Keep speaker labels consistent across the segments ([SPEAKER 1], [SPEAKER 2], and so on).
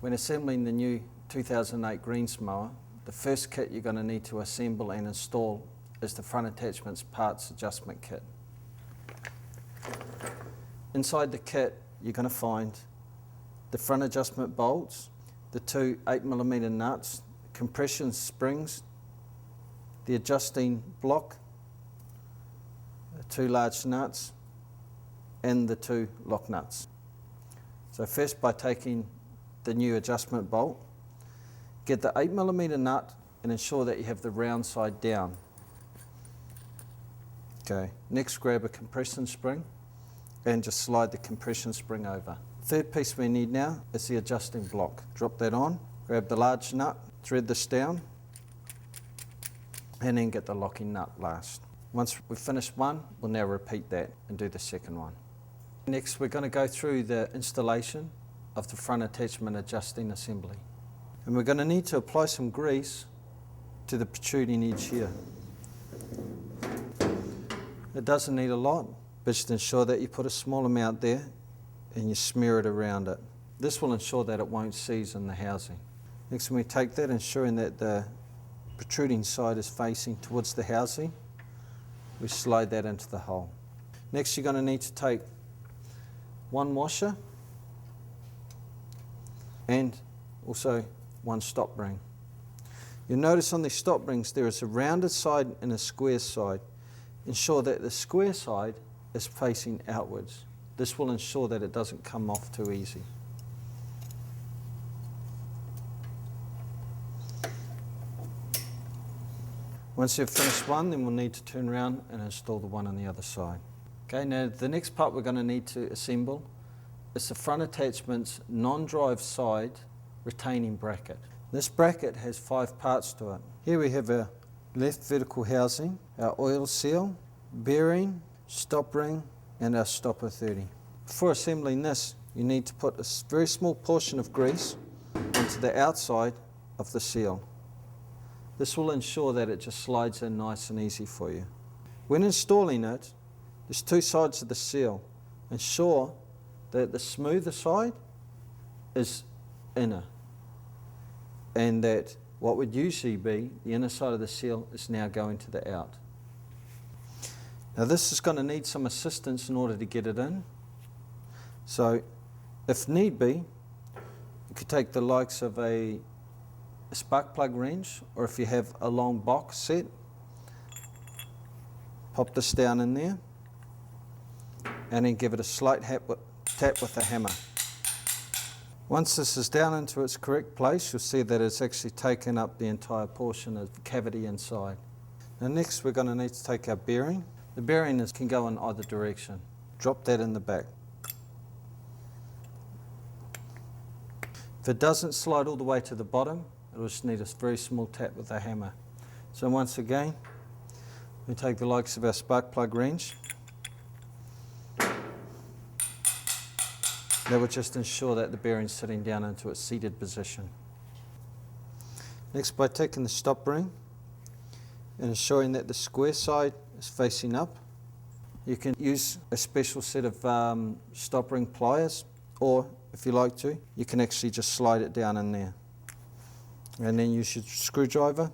[SPEAKER 1] When assembling the new 2008 greens mower, the first kit you're going to need to assemble and install is the front attachments parts adjustment kit. Inside the kit you're going to find the front adjustment bolts, the two 8mm nuts, compression springs, the adjusting block, the two large nuts, and the two lock nuts. So first, by taking the new adjustment bolt, get the 8mm nut and ensure that you have the round side down. Okay. Next, grab a compression spring and just slide the compression spring over. Third piece we need now is the adjusting block. Drop that on, grab the large nut, thread this down, and then get the locking nut last. Once we've finished one, we'll now repeat that and do the second one. Next, we're going to go through the installation of the front attachment adjusting assembly. And we're going to need to apply some grease to the protruding edge here. It doesn't need a lot, but just ensure that you put a small amount there and you smear it around it. This will ensure that it won't seize in the housing. Next, when we take that, ensuring that the protruding side is facing towards the housing, we slide that into the hole. Next, you're going to need to take one washer and also one stop ring. You'll notice on these stop rings there is a rounded side and a square side. Ensure that the square side is facing outwards. This will ensure that it doesn't come off too easy. Once you've finished one, then we'll need to turn around and install the one on the other side. Okay, now the next part we're going to need to assemble is the front attachment's non-drive side retaining bracket. This bracket has 5 parts to it. Here we have our left vertical housing, our oil seal, bearing, stop ring, and our stopper 30. Before assembling this, you need to put a very small portion of grease onto the outside of the seal. This will ensure that it just slides in nice and easy for you. When installing it, there's 2 sides of the seal. Ensure that the smoother side is inner, and that what would usually be the inner side of the seal is now going to the out. Now this is going to need some assistance in order to get it in. So if need be, you could take the likes of a spark plug wrench, or if you have a long box set, pop this down in there and then give it a slight tap with a hammer. Once this is down into its correct place, you'll see that it's actually taken up the entire portion of the cavity inside. Now next we're going to need to take our bearing. The bearing can go in either direction. Drop that in the back. If it doesn't slide all the way to the bottom, it'll just need a very small tap with a hammer. So once again, we take the likes of our spark plug wrench. That will just ensure that the bearing's sitting down into its seated position. Next, by taking the stop ring and ensuring that the square side is facing up, you can use a special set of stop ring pliers, or if you like to, you can actually just slide it down in there. And then use your screwdriver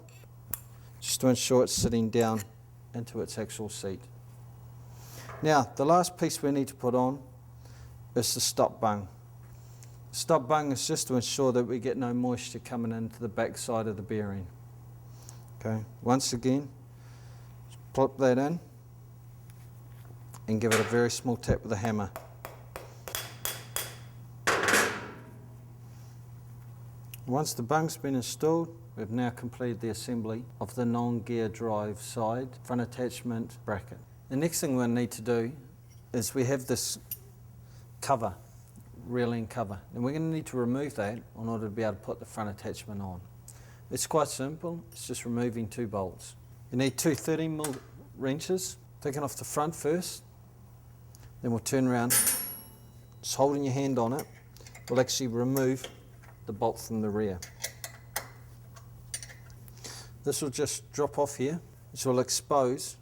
[SPEAKER 1] just to ensure it's sitting down into its actual seat. Now, the last piece we need to put on is the stop bung. Stop bung is just to ensure that we get no moisture coming into the back side of the bearing. Okay, once again, plop that in and give it a very small tap with a hammer. Once the bung's been installed, we've now completed the assembly of the non-gear drive side front attachment bracket. The next thing we'll need to do is we have this cover, railing cover, and we're going to need to remove that in order to be able to put the front attachment on. It's quite simple, it's just removing 2 bolts. You need 2 30mm wrenches, taking off the front first, then we'll turn around, just holding your hand on it, we'll actually remove the bolt from the rear. This will just drop off here, which will expose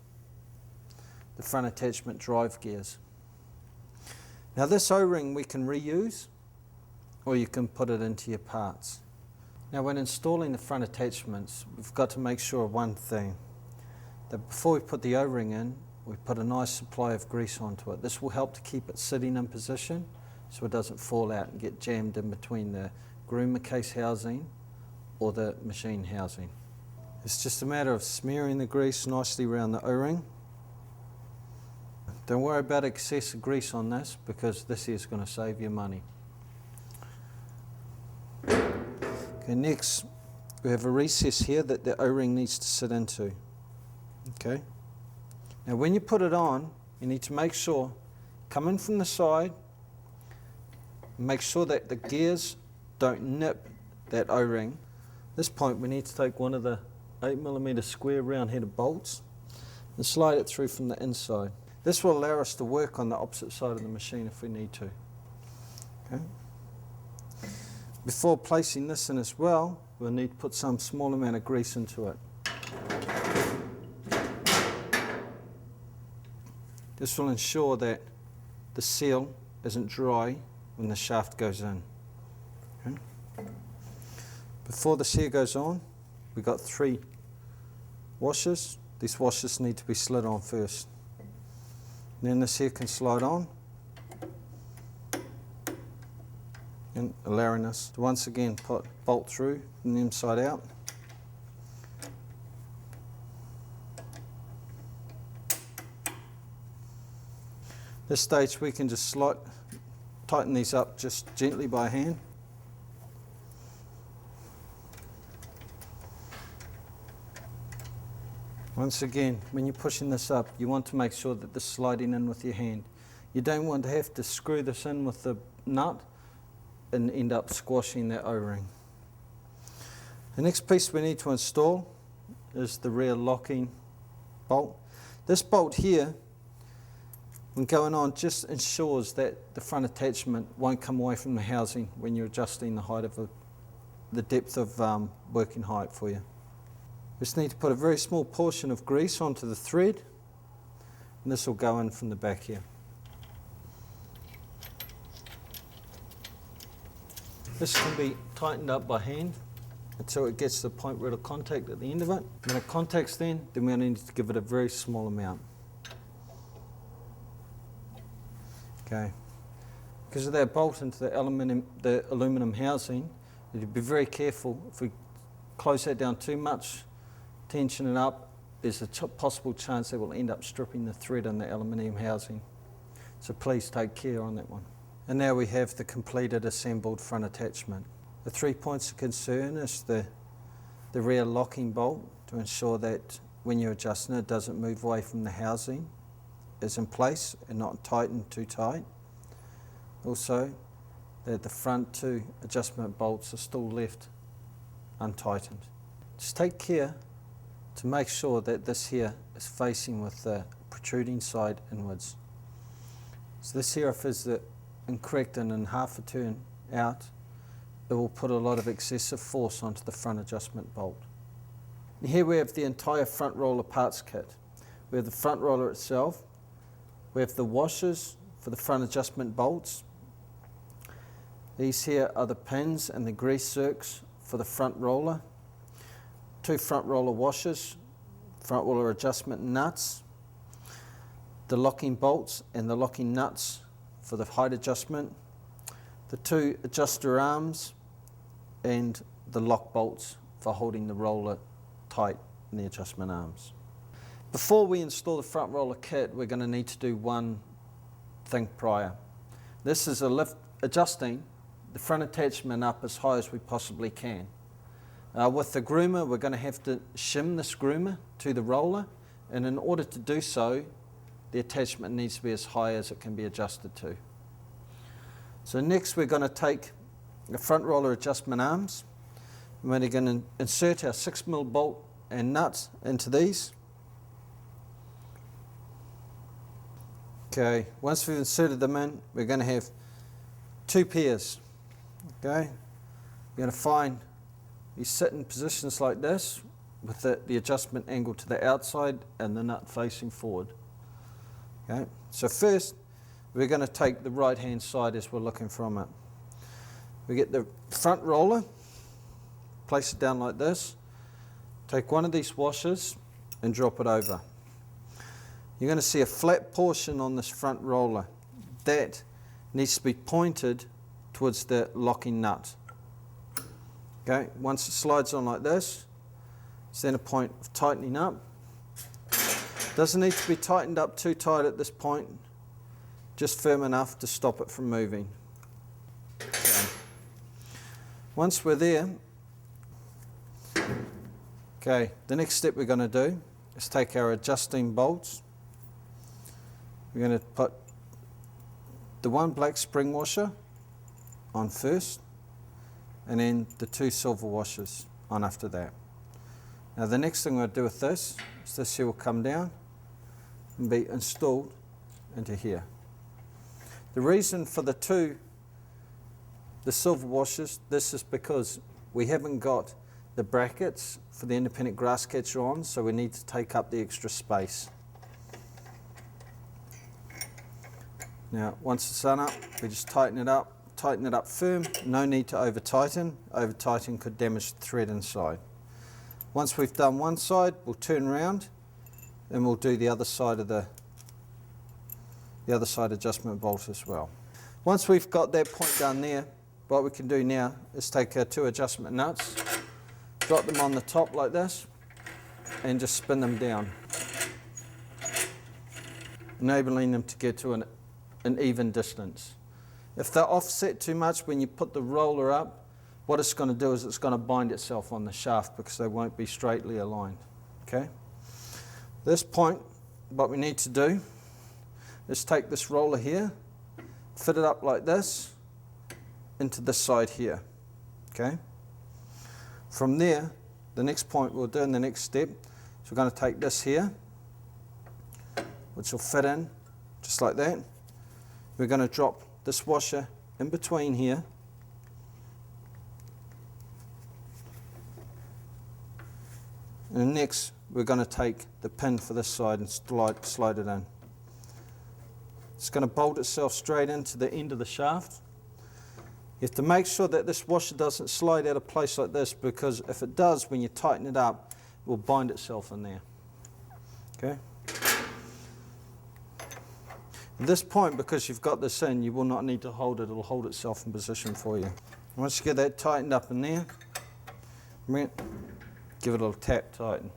[SPEAKER 1] the front attachment drive gears. Now this O-ring we can reuse, or you can put it into your parts. Now when installing the front attachments, we've got to make sure of one thing, that before we put the O-ring in, we put a nice supply of grease onto it. This will help to keep it sitting in position so it doesn't fall out and get jammed in between the groomer case housing or the machine housing. It's just a matter of smearing the grease nicely around the O-ring. Don't worry about excessive grease on this, because this is going to save you money. Okay, next we have a recess here that the O-ring needs to sit into. Okay. Now when you put it on, you need to make sure, come in from the side, make sure that the gears don't nip that O-ring. At this point we need to take one of the 8mm square round-headed bolts and slide it through from the inside. This will allow us to work on the opposite side of the machine if we need to. Okay. Before placing this in as well, we'll need to put some small amount of grease into it. This will ensure that the seal isn't dry when the shaft goes in. Okay. Before the seal goes on, we've got 3 washers. These washers need to be slid on first. Then this here can slide on, and allowing us to once again put bolt through from the inside out. This stage we can just tighten these up just gently by hand. Once again, when you're pushing this up, you want to make sure that this is sliding in with your hand. You don't want to have to screw this in with the nut and end up squashing that O-ring. The next piece we need to install is the rear locking bolt. This bolt here, when going on, just ensures that the front attachment won't come away from the housing when you're adjusting the height of the depth of working height for you. Just need to put a very small portion of grease onto the thread, and this will go in from the back here. This can be tightened up by hand until it gets to the point where it'll contact at the end of it. When it contacts then we need to give it a very small amount. Okay. Because of that bolt into the aluminum housing, you need to be very careful. If we close that down too much, tension it up, there's a possible chance that we'll end up stripping the thread in the aluminium housing. So please take care on that one. And now we have the completed assembled front attachment. The 3 points of concern is the rear locking bolt to ensure that when you're adjusting it doesn't move away from the housing, is in place and not tightened too tight. Also, that the front 2 adjustment bolts are still left untightened. Just take care to make sure that this here is facing with the protruding side inwards. So this here, if it's incorrect and in half a turn out, it will put a lot of excessive force onto the front adjustment bolt. And here we have the entire front roller parts kit. We have the front roller itself, we have the washers for the front adjustment bolts. These here are the pins and the grease zerks for the front roller. 2 front roller washers, front roller adjustment nuts, the locking bolts and the locking nuts for the height adjustment, the 2 adjuster arms and the lock bolts for holding the roller tight in the adjustment arms. Before we install the front roller kit, we're going to need to do one thing prior. This is adjusting the front attachment up as high as we possibly can. With the groomer, we're going to have to shim this groomer to the roller, and in order to do so, the attachment needs to be as high as it can be adjusted to. So next we're going to take the front roller adjustment arms, and we're going to insert our 6mm bolt and nuts into these. Okay, once we've inserted them in, we're going to have 2 pairs. Okay, you're going to find you sit in positions like this with the adjustment angle to the outside and the nut facing forward. Okay, so first we're going to take the right hand side as we're looking from it. we get the front roller, place it down like this, take one of these washers and drop it over. You're going to see a flat portion on this front roller. That needs to be pointed towards the locking nut. Okay, once it slides on like this, it's then a point of tightening up. Doesn't need to be tightened up too tight at this point, just firm enough to stop it from moving. Okay. Once we're there, okay, the next step we're going to do is take our adjusting bolts. We're going to put the one black spring washer on first, and then the two silver washers on after that. Now the next thing we're going to do with this is this here will come down and be installed into here. The reason for the silver washers, this is because we haven't got the brackets for the independent grass catcher on, so we need to take up the extra space. Now once it's done up, we just tighten it up firm, no need to over tighten. Over tighten could damage the thread inside. Once we've done one side, we'll turn around and we'll do the other side of the other side adjustment bolt as well. Once we've got that point done there, what we can do now is take our two adjustment nuts, drop them on the top like this, and just spin them down, enabling them to get to an even distance. If they're offset too much when you put the roller up, what it's going to do is it's going to bind itself on the shaft because they won't be straightly aligned. Okay? This point, what we need to do is take this roller here, fit it up like this into this side here. Okay? From there, the next point we'll do in the next step is we're going to take this here, which will fit in just like that. We're going to drop this washer in between here, and next we're going to take the pin for this side and slide it in. It's going to bolt itself straight into the end of the shaft. You have to make sure that this washer doesn't slide out of place like this, because if it does, when you tighten it up, it will bind itself in there. Okay? At this point, because you've got this in, you will not need to hold it. It will hold itself in position for you. Once you get that tightened up in there, give it a little tap, tighten.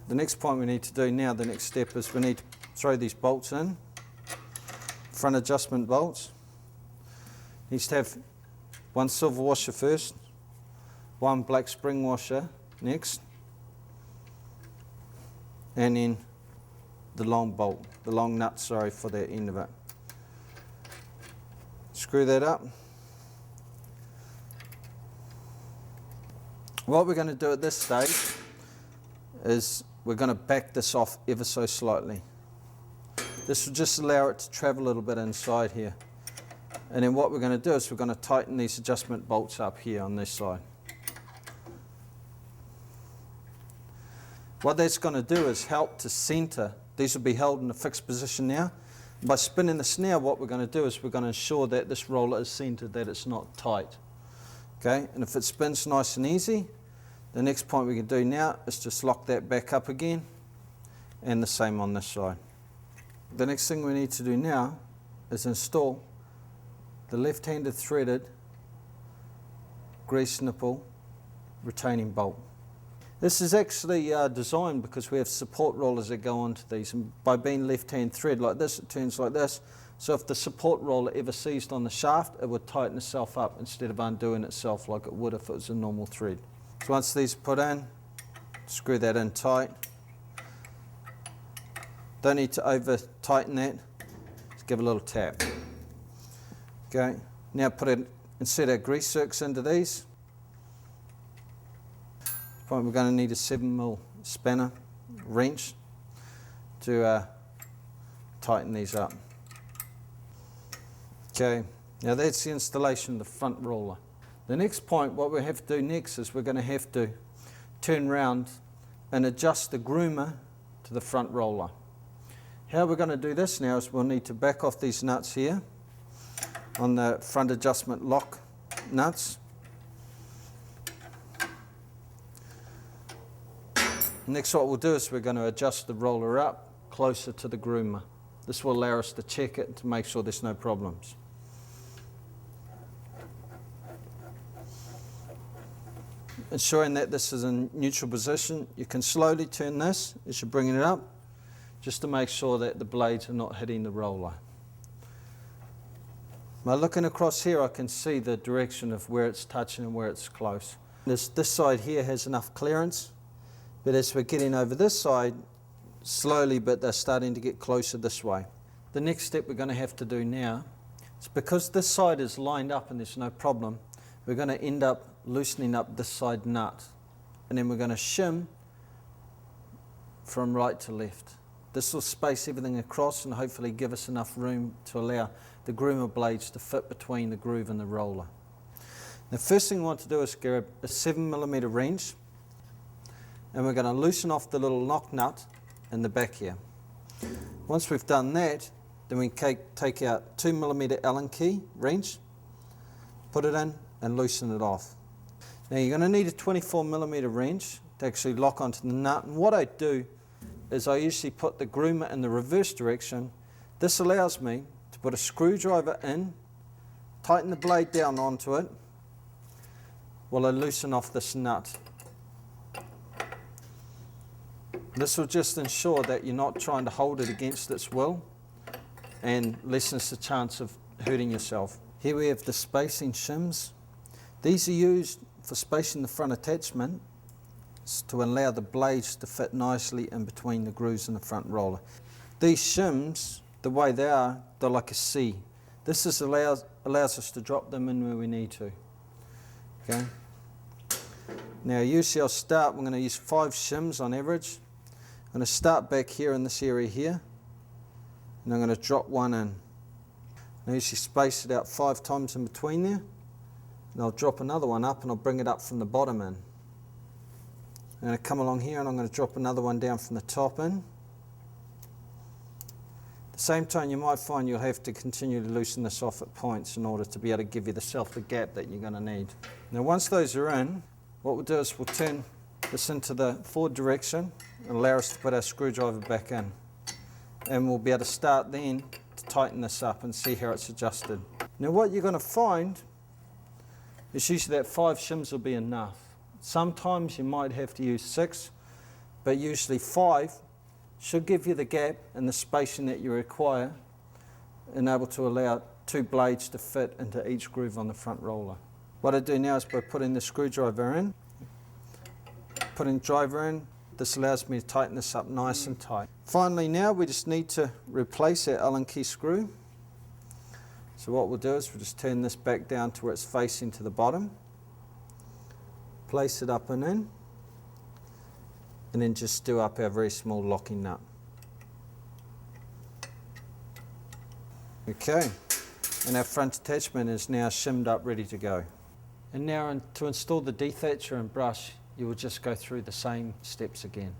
[SPEAKER 1] The next point we need to do now, the next step, is we need to throw these bolts in. Front adjustment bolts. Needs to have one silver washer first, one black spring washer next, and then the long bolt, the long nut, sorry, for the end of it. Screw that up. What we're going to do at this stage is we're going to back this off ever so slightly. This will just allow it to travel a little bit inside here. And then what we're going to do is we're going to tighten these adjustment bolts up here on this side. What that's going to do is help to center. These will be held in a fixed position now. By spinning this now, what we're going to do is we're going to ensure that this roller is centered, that it's not tight. Okay, and if it spins nice and easy, the next point we can do now is just lock that back up again, and the same on this side. The next thing we need to do now is install the left-handed threaded grease nipple retaining bolt. This is actually designed because we have support rollers that go onto these, and by being left-hand thread like this, it turns like this. So if the support roller ever seized on the shaft, it would tighten itself up instead of undoing itself like it would if it was a normal thread. So once these are put in, screw that in tight. Don't need to over tighten that, just give a little tap. Okay, now insert our grease zerks into these. We're going to need a 7mm spanner wrench to tighten these up. Okay, now that's the installation of the front roller. The next point, what we have to do next is we're going to have to turn around and adjust the groomer to the front roller. How we're going to do this now is we'll need to back off these nuts here on the front adjustment lock nuts. Next what we'll do is we're going to adjust the roller up closer to the groomer. This will allow us to check it to make sure there's no problems. Ensuring that this is in neutral position, you can slowly turn this as you're bringing it up, just to make sure that the blades are not hitting the roller. By looking across here, I can see the direction of where it's touching and where it's close. This side here has enough clearance, but as we're getting over this side, slowly, but they're starting to get closer this way. The next step we're going to have to do now is, because this side is lined up and there's no problem, we're going to end up loosening up this side nut, and then we're going to shim from right to left. This will space everything across and hopefully give us enough room to allow the groomer blades to fit between the groove and the roller. The first thing we want to do is grab a 7mm wrench, and we're going to loosen off the little lock nut in the back here. Once we've done that, then we take out 2mm Allen key wrench, put it in and loosen it off. Now you're going to need a 24mm wrench to actually lock onto the nut, and what I do is I usually put the groomer in the reverse direction. This allows me to put a screwdriver in, tighten the blade down onto it while I loosen off this nut. This will just ensure that you're not trying to hold it against its will and lessens the chance of hurting yourself. Here we have the spacing shims. These are used for spacing the front attachment to allow the blades to fit nicely in between the grooves and the front roller. These shims, the way they are, they're like a C. This is allows us to drop them in where we need to. Okay. Now usually I'll start, we're going to use 5 shims on average. I'm going to start back here in this area here, and I'm going to drop one in. I usually space it out 5 times in between there, and I'll drop another one up and I'll bring it up from the bottom in. I'm going to come along here and I'm going to drop another one down from the top in. At the same time, you might find you'll have to continue to loosen this off at points in order to be able to give yourself the gap that you're going to need. Now once those are in, what we'll do is we'll turn this into the forward direction and allow us to put our screwdriver back in. And we'll be able to start then to tighten this up and see how it's adjusted. Now what you're going to find is usually that 5 shims will be enough. Sometimes you might have to use 6, but usually 5 should give you the gap and the spacing that you require and able to allow 2 blades to fit into each groove on the front roller. What I do now is by putting the screwdriver in, putting the driver in, this allows me to tighten this up nice and tight. Finally now we just need to replace our Allen key screw. So what we'll do is we'll just turn this back down to where it's facing to the bottom, place it up and in, and then just do up our very small locking nut. Okay, and our front attachment is now shimmed up, ready to go. And now to install the de-thatcher and brush, you will just go through the same steps again.